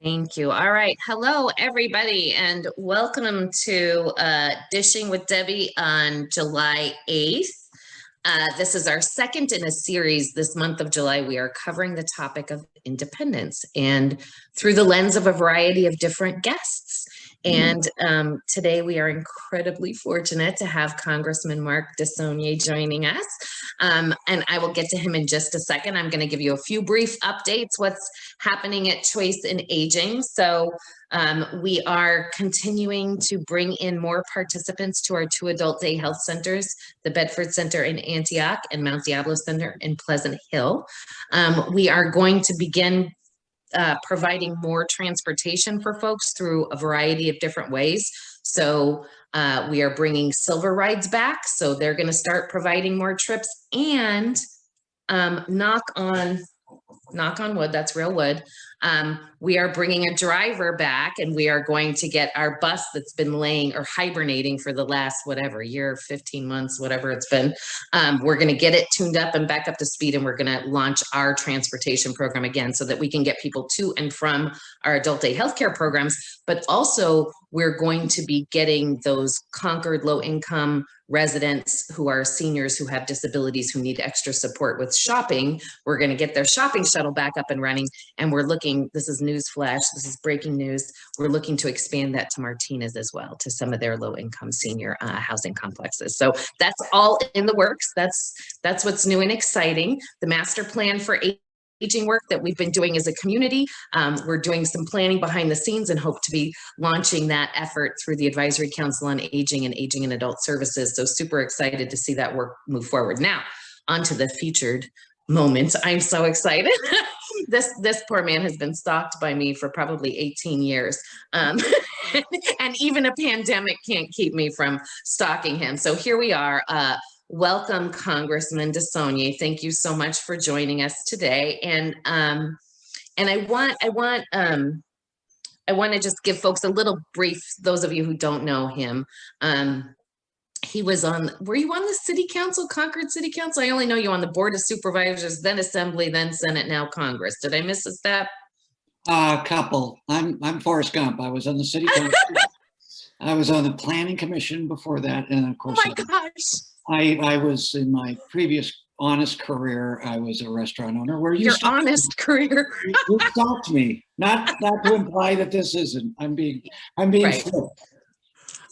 Thank you. All right. Hello, everybody, and welcome to Dishing with Debbie on July 8th. This is our second in a series this month of July. We are covering the topic of independence and through the lens of a variety of different guests. And today we are incredibly fortunate to have Congressman Mark DeSaulnier joining us. And I will get to him in just a second. I'm going to give you a few brief updates, what's happening at Choice in Aging. So we are continuing to bring in more participants to our 2 adult day health centers, the Bedford Center in Antioch and Mount Diablo Center in Pleasant Hill. We are going to begin providing more transportation for folks through a variety of different ways. So we are bringing Silver Rides back. So they're going to start providing more trips, and knock on wood, that's real wood. We are bringing a driver back, and we are going to get our bus that's been laying or hibernating for the last, whatever, year, 15 months, whatever it's been. We're going to get it tuned up and back up to speed, and we're going to launch our transportation program again so that we can get people to and from our adult day healthcare programs. But also, we're going to be getting those Concord low-income residents who are seniors who have disabilities who need extra support with shopping. We're going to get their shopping shuttle back up and running, and we're looking, this is news flash, this is breaking news, we're looking to expand that to Martinez as well, to some of their low-income senior housing complexes. So that's all in the works. That's what's new and exciting. The master plan for aging work that we've been doing as a community. We're doing some planning behind the scenes and hope to be launching that effort through the Advisory Council on Aging and Aging and Adult Services. So super excited to see that work move forward. Now, on to the featured moment. I'm so excited. This poor man has been stalked by me for probably 18 years. And even a pandemic can't keep me from stalking him. So here we are. Welcome, Congressman DeSaulnier. Thank you so much for joining us today. And I want to just give folks a little brief. Those of you who don't know him, he was on. Were you on the City Council, Concord City Council? I only know you on the Board of Supervisors, then Assembly, then Senate, now Congress. Did I miss a step? A couple. I'm Forrest Gump. I was on the City Council. I was on the Planning Commission before that, and of course, oh my gosh. I was in my previous honest career. I was a restaurant owner. Where your honest career? You stopped me. Not to imply that this isn't. I'm being right. flip.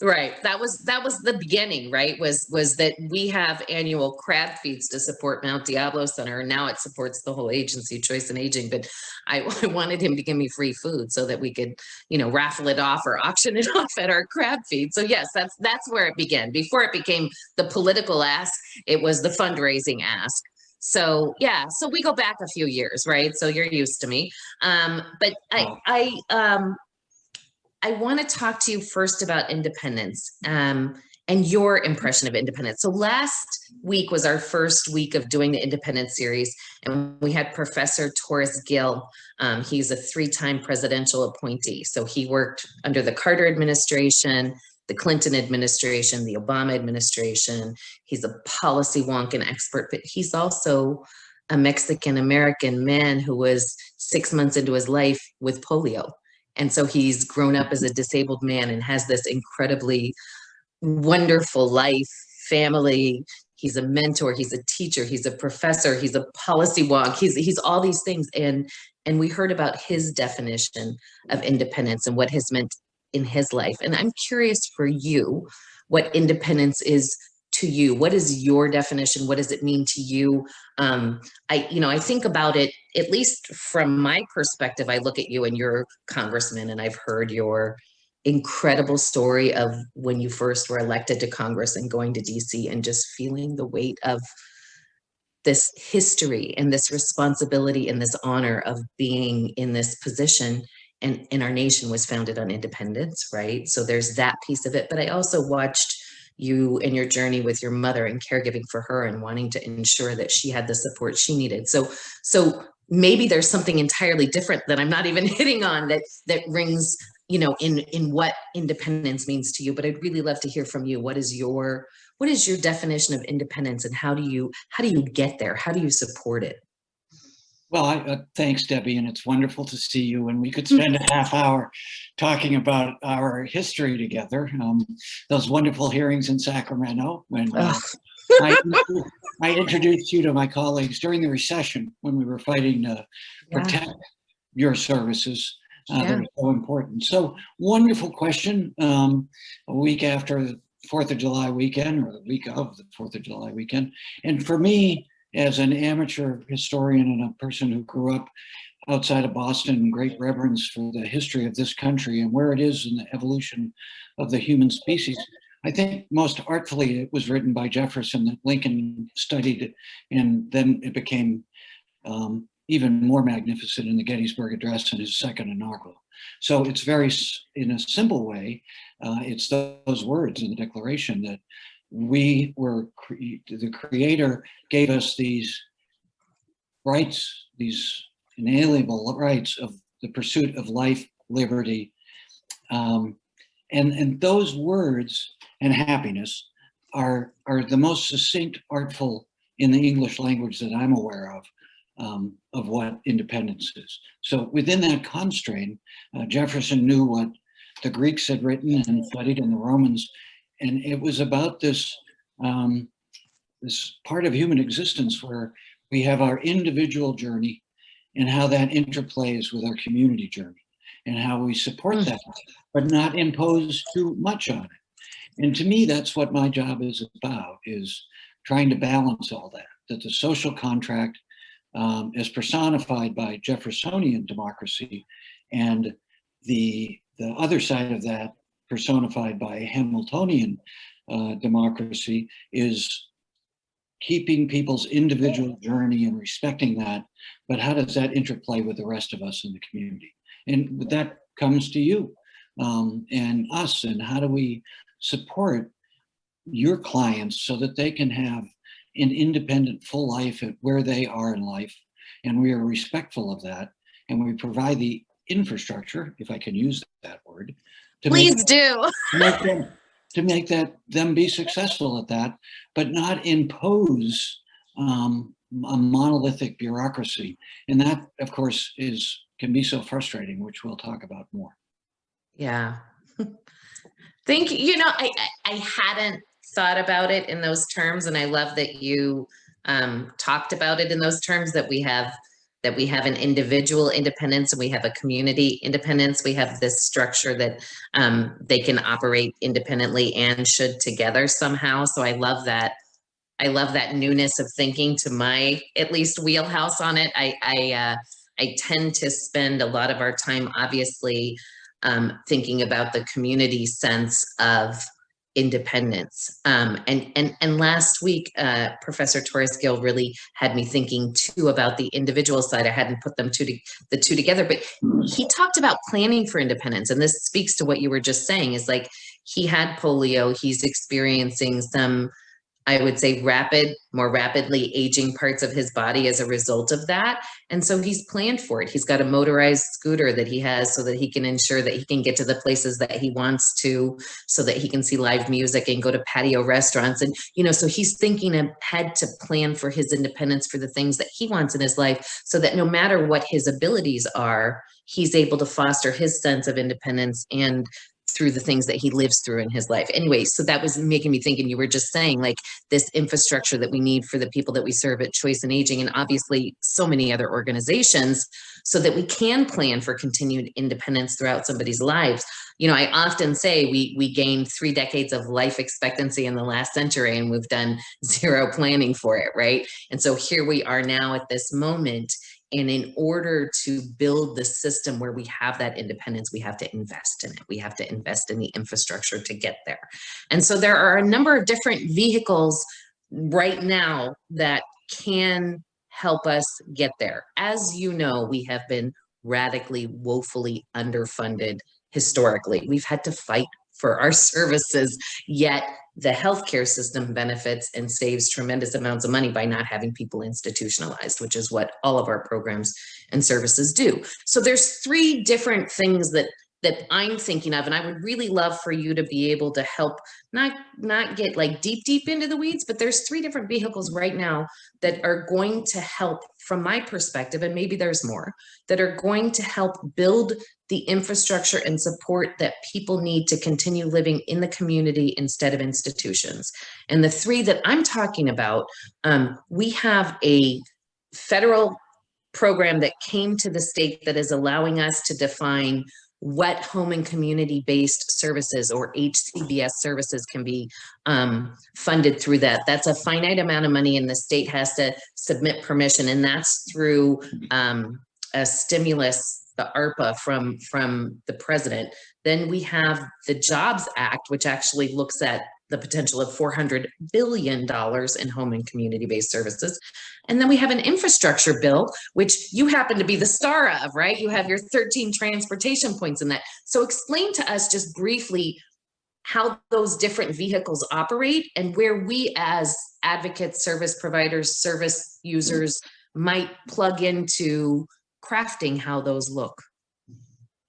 Right. That was the beginning, right? Was that we have annual crab feeds to support Mount Diablo Center, and now it supports the whole agency, Choice in Aging. But I wanted him to give me free food so that we could, raffle it off or auction it off at our crab feed. So yes, that's where it began. Before it became the political ask, it was the fundraising ask. So yeah, so we go back a few years, right? So you're used to me. But I want to talk to you first about independence and your impression of independence. So last week was our first week of doing the independence series, and we had Professor Torres Gill. He's a 3-time presidential appointee. So he worked under the Carter administration, the Clinton administration, the Obama administration. He's a policy wonk and expert, but he's also a Mexican-American man who was 6 months into his life with polio. And so he's grown up as a disabled man and has this incredibly wonderful life, family. He's a mentor, he's a teacher, he's a professor, he's a policy wonk, he's all these things. And we heard about his definition of independence and what has meant in his life. And I'm curious for you, what independence is to you. What is your definition? What does it mean to you? I think about it, at least from my perspective. I look at you and you're congressman, and I've heard your incredible story of when you first were elected to Congress and going to DC and just feeling the weight of this history and this responsibility and this honor of being in this position. And our nation was founded on independence, right? So there's that piece of it. But I also watched you and your journey with your mother and caregiving for her and wanting to ensure that she had the support she needed. So maybe there's something entirely different that I'm not even hitting on that rings, in what independence means to you. But I'd really love to hear from you. What is your definition of independence, and how do you get there? How do you support it? Well, thanks, Debbie, and it's wonderful to see you. And we could spend a half hour talking about our history together. Those wonderful hearings in Sacramento when Ugh, I, I introduced you to my colleagues during the recession when we were fighting to yeah, protect your services that yeah. are so important. So wonderful question. A week after the 4th of July weekend, or the week of the 4th of July weekend. And for me, as an amateur historian and a person who grew up outside of Boston, great reverence for the history of this country and where it is in the evolution of the human species. I think most artfully it was written by Jefferson that Lincoln studied it, and then it became even more magnificent in the Gettysburg Address in his second inaugural. So it's very, in a simple way, it's those words in the Declaration that we were, the Creator gave us these rights, these inalienable rights of the pursuit of life, liberty, and those words and happiness are the most succinct, artful in the English language that I'm aware of what independence is. So within that constraint, Jefferson knew what the Greeks had written and studied, and the Romans, and it was about this this part of human existence where we have our individual journey and how that interplays with our community journey and how we support that, but not impose too much on it. And to me, that's what my job is about, is trying to balance all that, that the social contract as personified by Jeffersonian democracy and the other side of that personified by Hamiltonian democracy is keeping people's individual journey and respecting that, but how does that interplay with the rest of us in the community? And that comes to you and us, and how do we support your clients so that they can have an independent, full life at where they are in life, and we are respectful of that, and we provide the infrastructure, if I can use that word, to Please do. to make them be successful at that, but not impose a monolithic bureaucracy. And that, of course, can be so frustrating, which we'll talk about more. Yeah. Thank you. You know, I hadn't thought about it in those terms, and I love that you talked about it in those terms, that we have an individual independence and we have a community independence. We have this structure that they can operate independently and should together somehow. So I love that. I love that newness of thinking to my, at least, wheelhouse on it. I tend to spend a lot of our time, obviously, thinking about the community sense of independence. And last week, Professor Torres Gill really had me thinking too about the individual side. I hadn't put the two together, but he talked about planning for independence. And this speaks to what you were just saying, is like, he had polio, he's experiencing some, I would say, more rapidly aging parts of his body as a result of that. And so he's planned for it. He's got a motorized scooter that he has so that he can ensure that he can get to the places that he wants to, so that he can see live music and go to patio restaurants. And, you know, so he's thinking ahead to plan for his independence, for the things that he wants in his life, so that no matter what his abilities are, he's able to foster his sense of independence and through the things that he lives through in his life. Anyway, so that was making me think, and you were just saying, like, this infrastructure that we need for the people that we serve at Choice and Aging, and obviously so many other organizations, so that we can plan for continued independence throughout somebody's lives. You know, I often say we gained 3 decades of life expectancy in the last century, and we've done zero planning for it, right? And so here we are now at this moment. And in order to build the system where we have that independence, we have to invest in it. We have to invest in the infrastructure to get there. And so there are a number of different vehicles right now that can help us get there. As you know, we have been radically, woefully underfunded historically. We've had to fight for our services, yet the healthcare system benefits and saves tremendous amounts of money by not having people institutionalized, which is what all of our programs and services do. So there's 3 different things that that I'm thinking of, and I would really love for you to be able to help not get like deep into the weeds, but there's 3 different vehicles right now that are going to help from my perspective, and maybe there's more, that are going to help build the infrastructure and support that people need to continue living in the community instead of institutions. And the 3 that I'm talking about, we have a federal program that came to the state that is allowing us to define what home and community-based services, or HCBS services, can be funded through that. That's a finite amount of money, and the state has to submit permission, and that's through a stimulus, the ARPA from the president. Then we have the Jobs Act, which actually looks at the potential of $400 billion in home and community-based services. And then we have an infrastructure bill, which you happen to be the star of, right? You have your 13 transportation points in that. So explain to us just briefly how those different vehicles operate and where we as advocates, service providers, service users might plug into crafting how those look.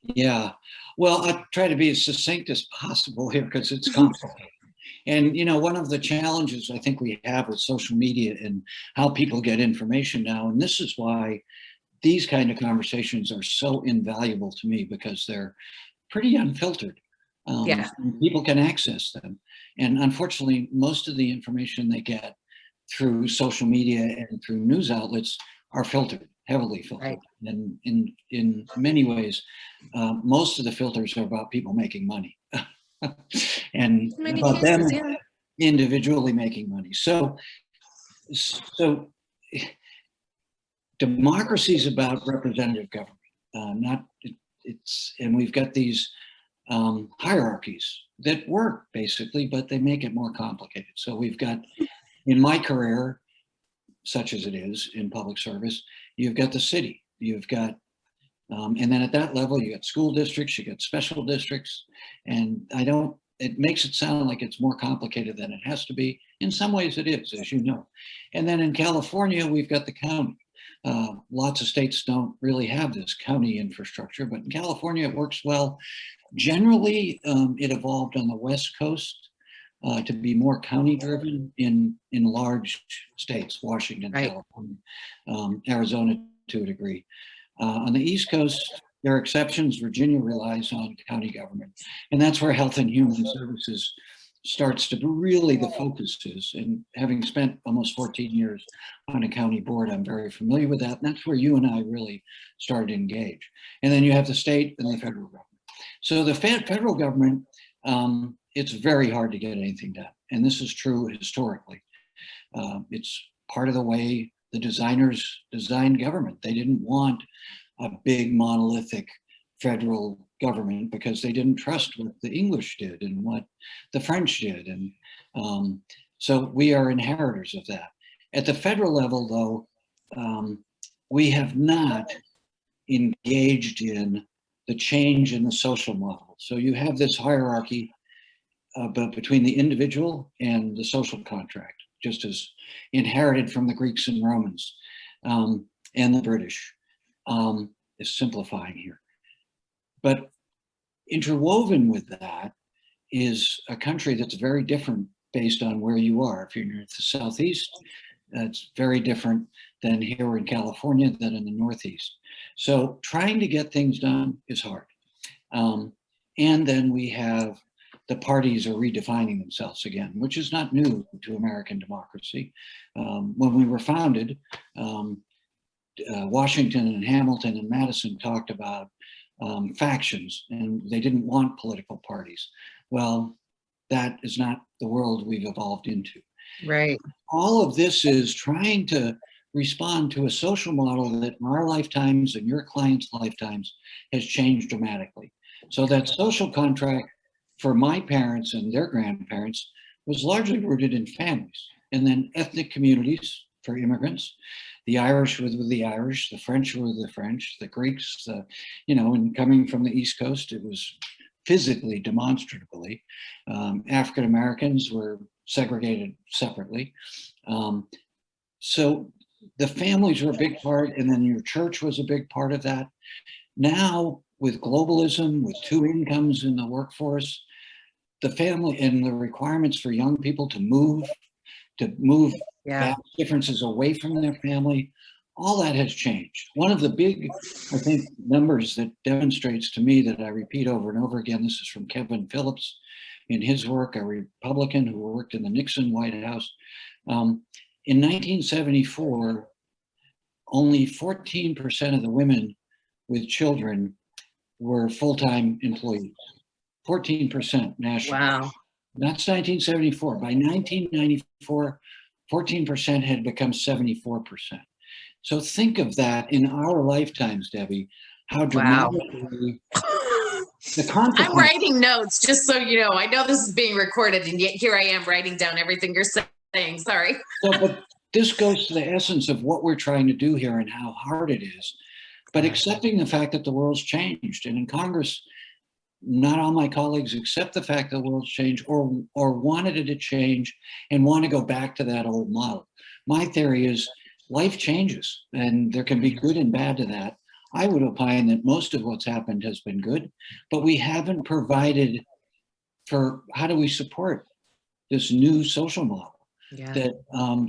Yeah, well, I'll try to be as succinct as possible here because it's complicated. And, you know, one of the challenges I think we have with social media and how people get information now, and this is why these kind of conversations are so invaluable to me, because they're pretty unfiltered. Yeah. People can access them. And unfortunately, most of the information they get through social media and through news outlets are filtered, heavily filtered. Right. And in many ways, most of the filters are about people making money. And many about cases, them individually making money. So democracy is about representative government, and we've got these hierarchies that work basically, but they make it more complicated. So we've got, in my career, such as it is in public service, you've got the city, you've got and then at that level, you got school districts, you got special districts, and it makes it sound like it's more complicated than it has to be. In some ways it is, as you know. And then in California, we've got the county. Lots of states don't really have this county infrastructure, but in California, it works well. Generally, it evolved on the West Coast to be more county driven in large states, Washington, right. California, Arizona to a degree. On the East Coast, there are exceptions. Virginia relies on county government. And that's where Health and Human Services starts to be really the focus is. And having spent almost 14 years on a county board, I'm very familiar with that. And that's where you and I really started to engage. And then you have the state and the federal government. So the federal government, it's very hard to get anything done. And this is true historically. It's part of the way the designers designed government. They didn't want a big monolithic federal government because they didn't trust what the English did and what the French did. And so we are inheritors of that. At the federal level, though, we have not engaged in the change in the social model. So you have this hierarchy between the individual and the social contract, just as inherited from the Greeks and Romans and the British, is simplifying here. But interwoven with that is a country that's very different based on where you are. If you're near the Southeast, it's very different than here in California than in the Northeast. So trying to get things done is hard. And then we have the parties are redefining themselves again, which is not new to American democracy. When we were founded, Washington and Hamilton and Madison talked about factions, and they didn't want political parties. Well, that is not the world we've evolved into. Right. All of this is trying to respond to a social model that in our lifetimes and your clients' lifetimes has changed dramatically. So that social contract for my parents and their grandparents was largely rooted in families, and then ethnic communities for immigrants. The Irish were with the Irish, the French were the French, the Greeks, and coming from the East Coast, it was physically, demonstratively. African Americans were segregated separately. So the families were a big part, and then your church was a big part of that. Now with globalism, with two incomes in the workforce, the family and the requirements for young people to move Yeah. vast differences away from their family, all that has changed. One of the big, I think, numbers that demonstrates to me that I repeat over and over again, this is from Kevin Phillips in his work, a Republican who worked in the Nixon White House. In 1974, only 14% of the women with children were full-time employees. 14% nationally. Wow. That's 1974. By 1994, 14% had become 74%. So think of that in our lifetimes, Debbie, how Wow. dramatically the I'm consequence. writing notes just so you know. I know this is being recorded, and yet here I am writing down everything you're saying. Sorry. So, but this goes to the essence of what we're trying to do here and how hard it is. But accepting the fact that the world's changed, and in Congress, not all my colleagues accept the fact that the world's changed or wanted it to change and want to go back to that old model. My theory is life changes, and there can be good and bad to that. I would opine that most of what's happened has been good, but we haven't provided for how do we support this new social model Yeah. that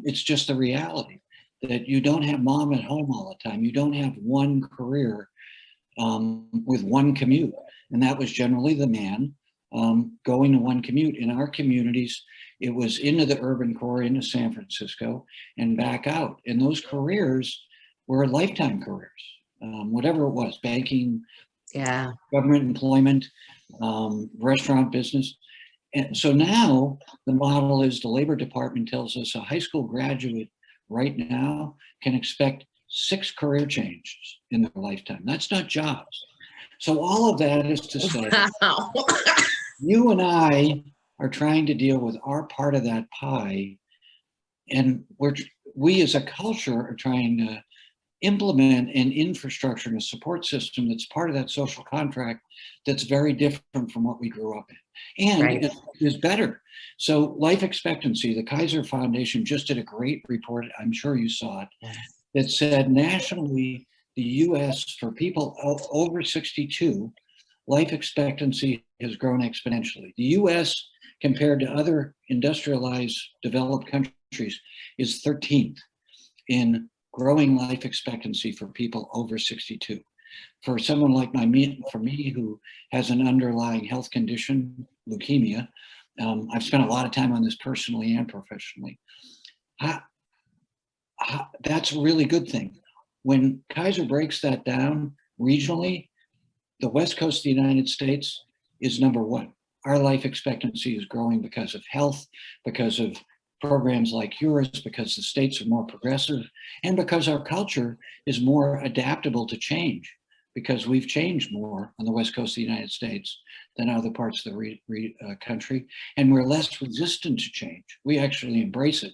it's just the reality that you don't have mom at home all the time. You don't have one career with one commute. And that was generally the man going to one commute. In our communities, it was into the urban core, into San Francisco, and back out. And those careers were lifetime careers, whatever it was, banking, Yeah. government employment, restaurant business. And so now the model is the Labor Department tells us a high school graduate right now can expect 6 career changes in their lifetime. That's not jobs. So all of that is to say, Wow. you and I are trying to deal with our part of that pie, and we as a culture are trying to implement an infrastructure and a support system that's part of that social contract that's very different from what we grew up in, and Right. it is better. So life expectancy, the Kaiser Foundation just did a great report, I'm sure you saw it, that said nationally, the US for people over 62, life expectancy has grown exponentially. The US compared to other industrialized developed countries is 13th in growing life expectancy for people over 62. For someone like for me who has an underlying health condition, leukemia, I've spent a lot of time on this personally and professionally. That's a really good thing. When Kaiser breaks that down regionally, the West Coast of the United States is number 1. Our life expectancy is growing because of health, because of programs like yours, because the states are more progressive, and because our culture is more adaptable to change, because we've changed more on the West Coast of the United States than other parts of the country, and we're less resistant to change. We actually embrace it.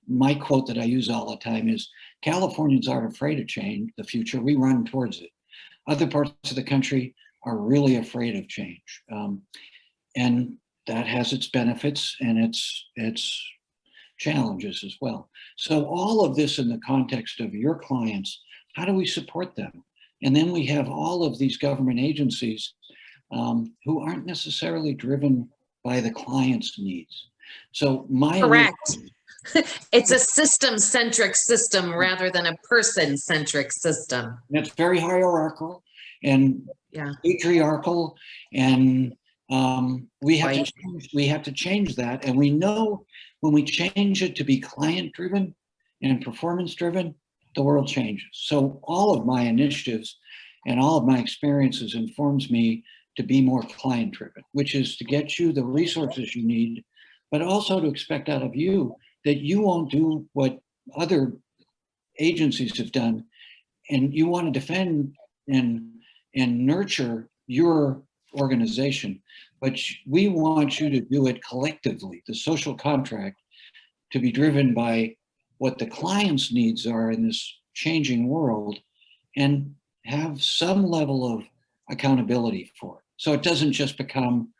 My quote that I use all the time is, Californians aren't afraid of change, the future, we run towards it. Other parts of the country are really afraid of change. And that has its benefits and its challenges as well. So all of this in the context of your clients, how do we support them? And then we have all of these government agencies who aren't necessarily driven by the client's needs. So Correct. It's a system-centric system rather than a person-centric system. It's very hierarchical and patriarchal, and we have to change that. And we know when we change it to be client-driven and performance-driven, the world changes. So all of my initiatives and all of my experiences informs me to be more client-driven, which is to get you the resources you need, but also to expect out of you that you won't do what other agencies have done, and you want to defend and nurture your organization, but we want you to do it collectively, the social contract, to be driven by what the client's needs are in this changing world and have some level of accountability for it. So it doesn't just become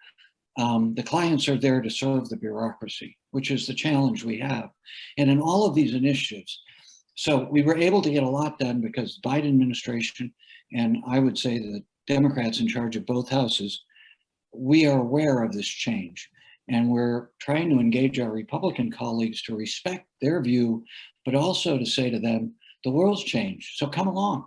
the clients are there to serve the bureaucracy, which is the challenge we have. And in all of these initiatives, so we were able to get a lot done because the Biden administration, and I would say that Democrats in charge of both houses, we are aware of this change. And we're trying to engage our Republican colleagues to respect their view, but also to say to them, the world's changed, so come along.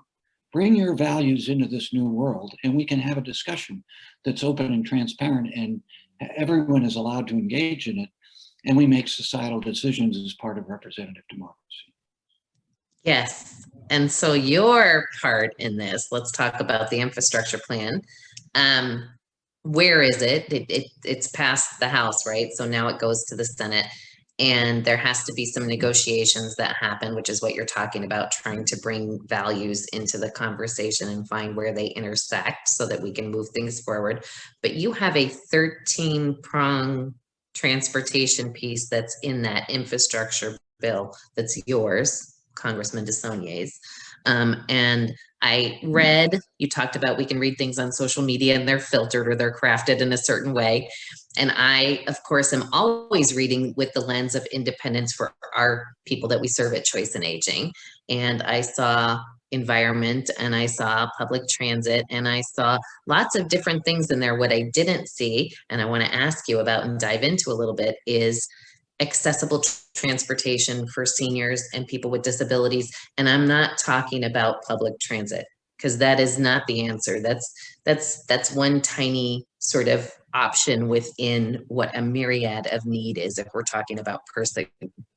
Bring your values into this new world, and we can have a discussion that's open and transparent, and everyone is allowed to engage in it, and we make societal decisions as part of representative democracy. Yes. And so your part in this, let's talk about the infrastructure plan. Where is it? It's passed the House, right? So now it goes to the Senate, and there has to be some negotiations that happen, which is what you're talking about, trying to bring values into the conversation and find where they intersect so that we can move things forward. But you have a 13-prong transportation piece that's in that infrastructure bill that's yours, Congressman DeSaulnier's. And I read, you talked about we can read things on social media and they're filtered or they're crafted in a certain way. And I, of course, am always reading with the lens of independence for our people that we serve at Choice and Aging. And I saw environment, and I saw public transit, and I saw lots of different things in there. What I didn't see, and I want to ask you about and dive into a little bit, is accessible transportation for seniors and people with disabilities. And I'm not talking about public transit, because that is not the answer. That's one tiny sort of option within what a myriad of need is if we're talking about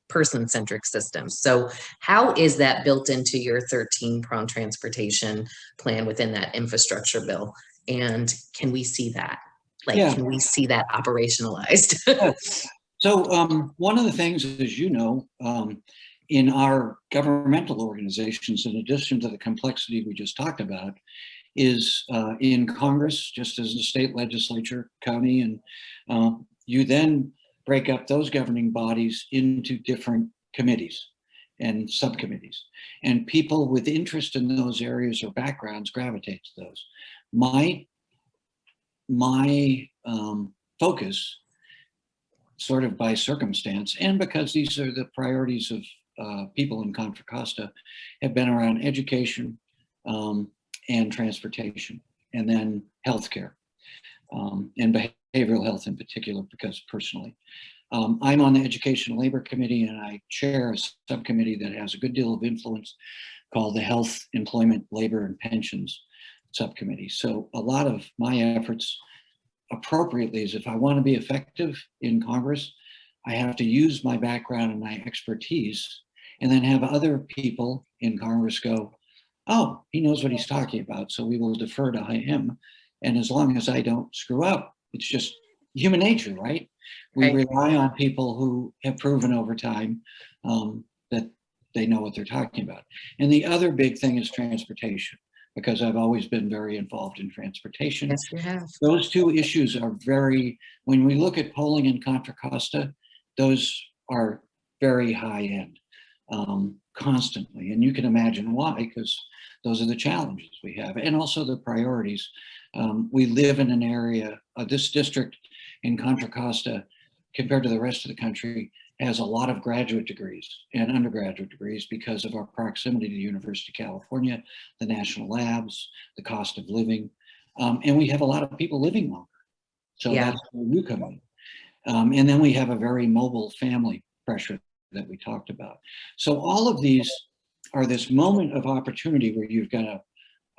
person-centric systems. So how is that built into your 13-prong transportation plan within that infrastructure bill? And can we see that? Can we see that operationalized? So one of the things, as you know, in our governmental organizations, in addition to the complexity we just talked about, is in Congress, just as the state legislature, county, and you then break up those governing bodies into different committees and subcommittees. And people with interest in those areas or backgrounds gravitate to those. My focus, sort of by circumstance, and because these are the priorities of people in Contra Costa, have been around education and transportation, and then healthcare, and behavioral health in particular, because personally. I'm on the Education and Labor Committee, and I chair a subcommittee that has a good deal of influence called the Health, Employment, Labor, and Pensions Subcommittee. So a lot of my efforts appropriately is, if I want to be effective in Congress, I have to use my background and my expertise, and then have other people in Congress go, oh, he knows what he's talking about, so we will defer to him. And as long as I don't screw up, it's just human nature, right? We rely on people who have proven over time that they know what they're talking about. And the other big thing is transportation, because I've always been very involved in transportation. Yes, you have. Those two issues are when we look at polling in Contra Costa, those are very high end constantly. And you can imagine why, because those are the challenges we have, and also the priorities. We live in an area, this district in Contra Costa, compared to the rest of the country, has a lot of graduate degrees and undergraduate degrees because of our proximity to the University of California, the national labs, the cost of living, and we have a lot of people living longer. So that's where you come in. And then we have a very mobile family pressure that we talked about. So all of these are this moment of opportunity where you've got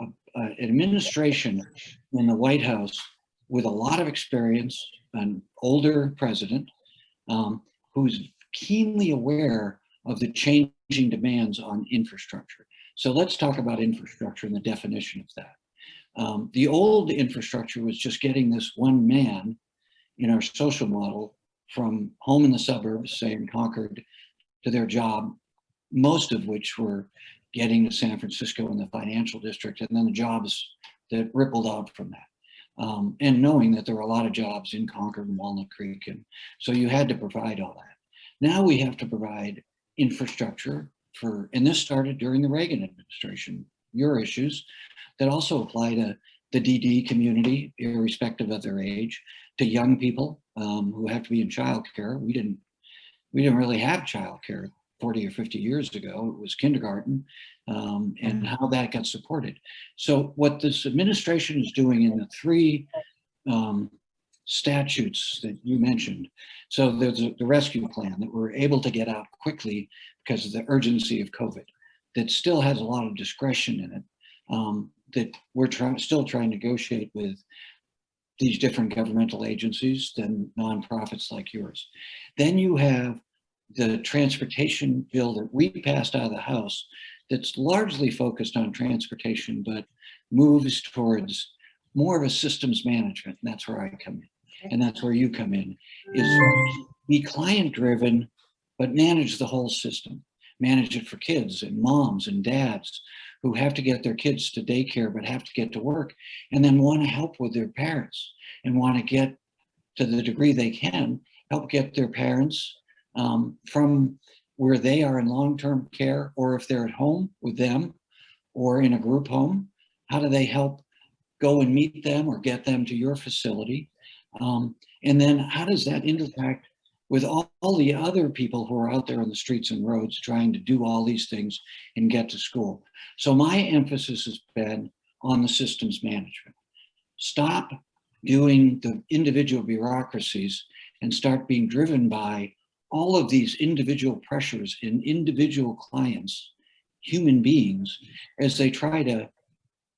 an administration in the White House with a lot of experience, an older president, who's keenly aware of the changing demands on infrastructure. So let's talk about infrastructure and the definition of that. The old infrastructure was just getting this one man in our social model from home in the suburbs, say in Concord, to their job, most of which were getting to San Francisco in the financial district, and then the jobs that rippled out from that. And knowing that there were a lot of jobs in Concord and Walnut Creek, and so you had to provide all that. Now we have to provide infrastructure and this started during the Reagan administration, your issues that also apply to the DD community, irrespective of their age, to young people who have to be in childcare. We didn't really have childcare 40 or 50 years ago. It was kindergarten, and how that got supported. So what this administration is doing in the three statutes that you mentioned. So there's the rescue plan that we're able to get out quickly because of the urgency of COVID, that still has a lot of discretion in it, that we're still trying to negotiate with these different governmental agencies than nonprofits like yours. Then you have the transportation bill that we passed out of the House that's largely focused on transportation, but moves towards more of a systems management. And that's where I come in. And that's where you come in, is be client driven, but manage the whole system. Manage it for kids and moms and dads who have to get their kids to daycare, but have to get to work, and then want to help with their parents and want to get, to the degree they can, help get their parents from where they are in long-term care, or if they're at home with them or in a group home, how do they help go and meet them or get them to your facility? And then how does that interact with all the other people who are out there on the streets and roads trying to do all these things and get to school? So my emphasis has been on the systems management. Stop doing the individual bureaucracies and start being driven by all of these individual pressures in individual clients, human beings, as they try to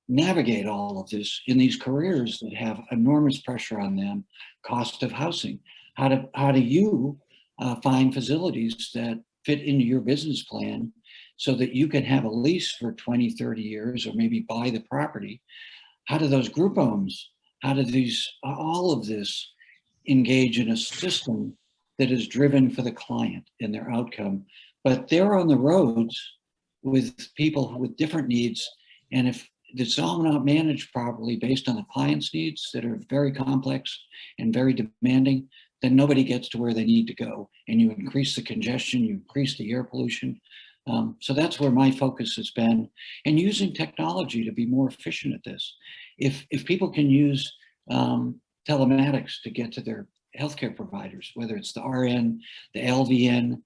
navigate all of this in these careers that have enormous pressure on them. Cost of housing. How do you find facilities that fit into your business plan so that you can have a lease for 20, 30 years, or maybe buy the property? How do those group homes, how do all of this engage in a system that is driven for the client and their outcome? But they're on the roads with people with different needs. And if it's all not managed properly based on the client's needs that are very complex and very demanding, then nobody gets to where they need to go. And you increase the congestion, you increase the air pollution. So that's where my focus has been, and using technology to be more efficient at this. If people can use telematics to get to their healthcare providers, whether it's the RN, the LVN,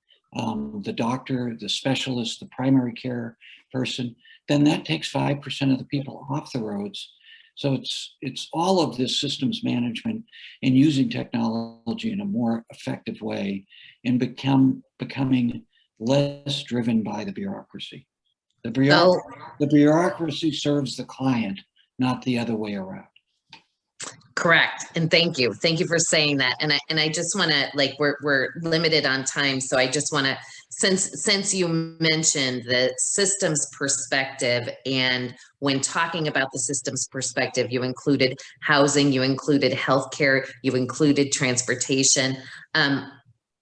the doctor, the specialist, the primary care person, then that takes 5% of the people off the roads. So it's all of this systems management and using technology in a more effective way, and becoming less driven by the bureaucracy. The bureaucracy serves the client, not the other way around. Correct. And thank you. Thank you for saying that. And I just want to, like, we're limited on time. So I just want to, since you mentioned the systems perspective, and when talking about the systems perspective, you included housing, you included healthcare, you included transportation.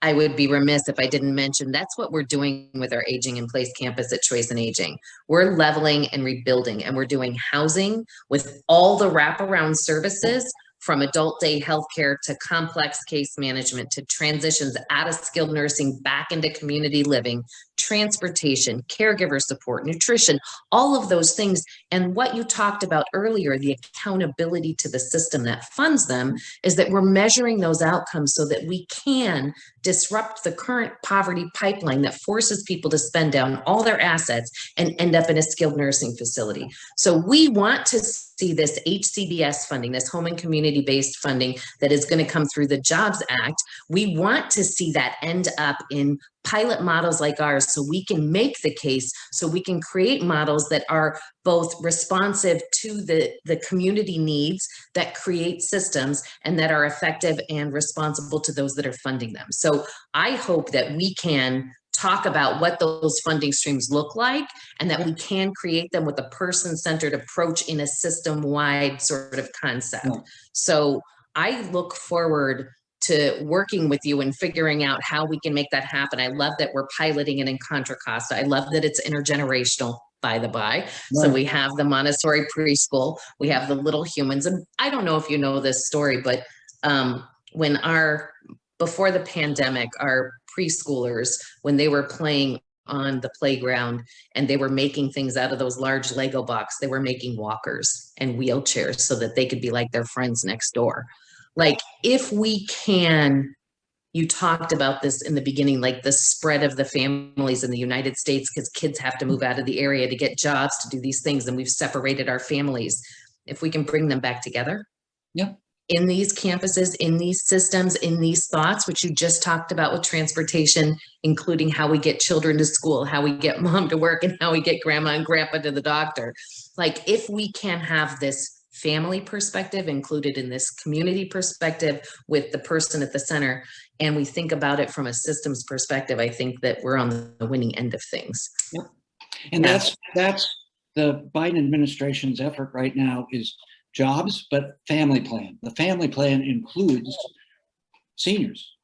I would be remiss if I didn't mention that's what we're doing with our Aging in Place campus at Choice and Aging. We're leveling and rebuilding, and we're doing housing with all the wraparound services, from adult day healthcare to complex case management to transitions out of skilled nursing back into community living, transportation, caregiver support, nutrition, all of those things. And what you talked about earlier, the accountability to the system that funds them, is that we're measuring those outcomes so that we can disrupt the current poverty pipeline that forces people to spend down all their assets and end up in a skilled nursing facility. So we want to see this HCBS funding, this home and community-based funding that is going to come through the Jobs Act. We want to see that end up in pilot models like ours, so we can make the case, so we can create models that are both responsive to the community needs, that create systems, and that are effective and responsible to those that are funding them. So I hope that we can talk about what those funding streams look like, and that we can create them with a person-centered approach in a system-wide sort of concept. So I look forward to working with you and figuring out how we can make that happen. I love that we're piloting it in Contra Costa. I love that it's intergenerational, by the by. Right. So we have the Montessori preschool, we have the little humans. And I don't know if you know this story, but before the pandemic, our preschoolers, when they were playing on the playground and they were making things out of those large Lego blocks, they were making walkers and wheelchairs so that they could be like their friends next door. Like, if we can, you talked about this in the beginning, like the spread of the families in the United States, because kids have to move out of the area to get jobs, to do these things, and we've separated our families. If we can bring them back together. Yeah. In these campuses, in these systems, in these thoughts, which you just talked about with transportation, including how we get children to school, how we get mom to work, and how we get grandma and grandpa to the doctor. Like, if we can have this family perspective included in this community perspective with the person at the center, and we think about it from a systems perspective, I think that we're on the winning end of things. Yep. And that's the Biden administration's effort right now is jobs, but family plan. The family plan includes seniors,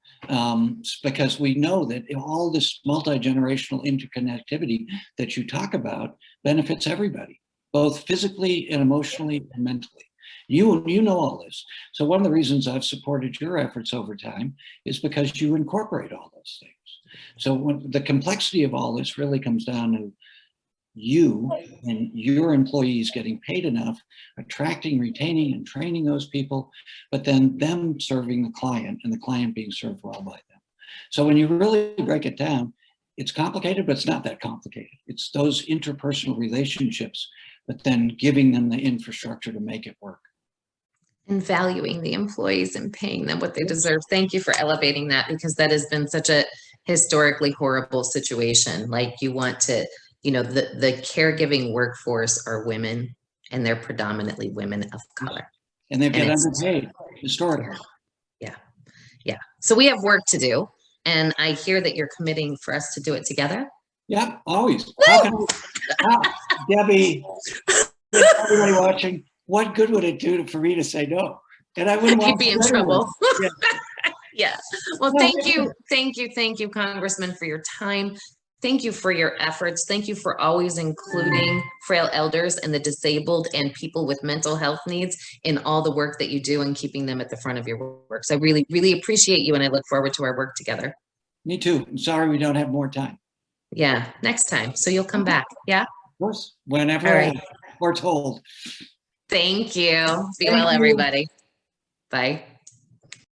because we know that all this multi-generational interconnectivity that you talk about benefits everybody, both physically and emotionally and mentally. You know all this. So one of the reasons I've supported your efforts over time is because you incorporate all those things. So when the complexity of all this really comes down to you and your employees getting paid enough, attracting, retaining, and training those people, but then them serving the client and the client being served well by them. So when you really break it down, it's complicated, but it's not that complicated. It's those interpersonal relationships, but then giving them the infrastructure to make it work. And valuing the employees and paying them what they deserve. Thank you for elevating that, because that has been such a historically horrible situation. Like, you want to, the caregiving workforce are women, and they're predominantly women of color. And they've been underpaid historically. Yeah. So we have work to do. And I hear that you're committing for us to do it together. Yeah, always. Debbie, everybody watching, what good would it do for me to say no? And I wouldn't want You'd be in trouble. Yeah. Yeah. Well, thank you, Congressman, for your time. Thank you for your efforts. Thank you for always including frail elders and the disabled and people with mental health needs in all the work that you do and keeping them at the front of your work. So I really, really appreciate you, and I look forward to our work together. Me too. I'm sorry we don't have more time. Yeah, next time. So you'll come back. Yeah? Of course. Whenever we're told. Thank you. Be well, everybody. Bye.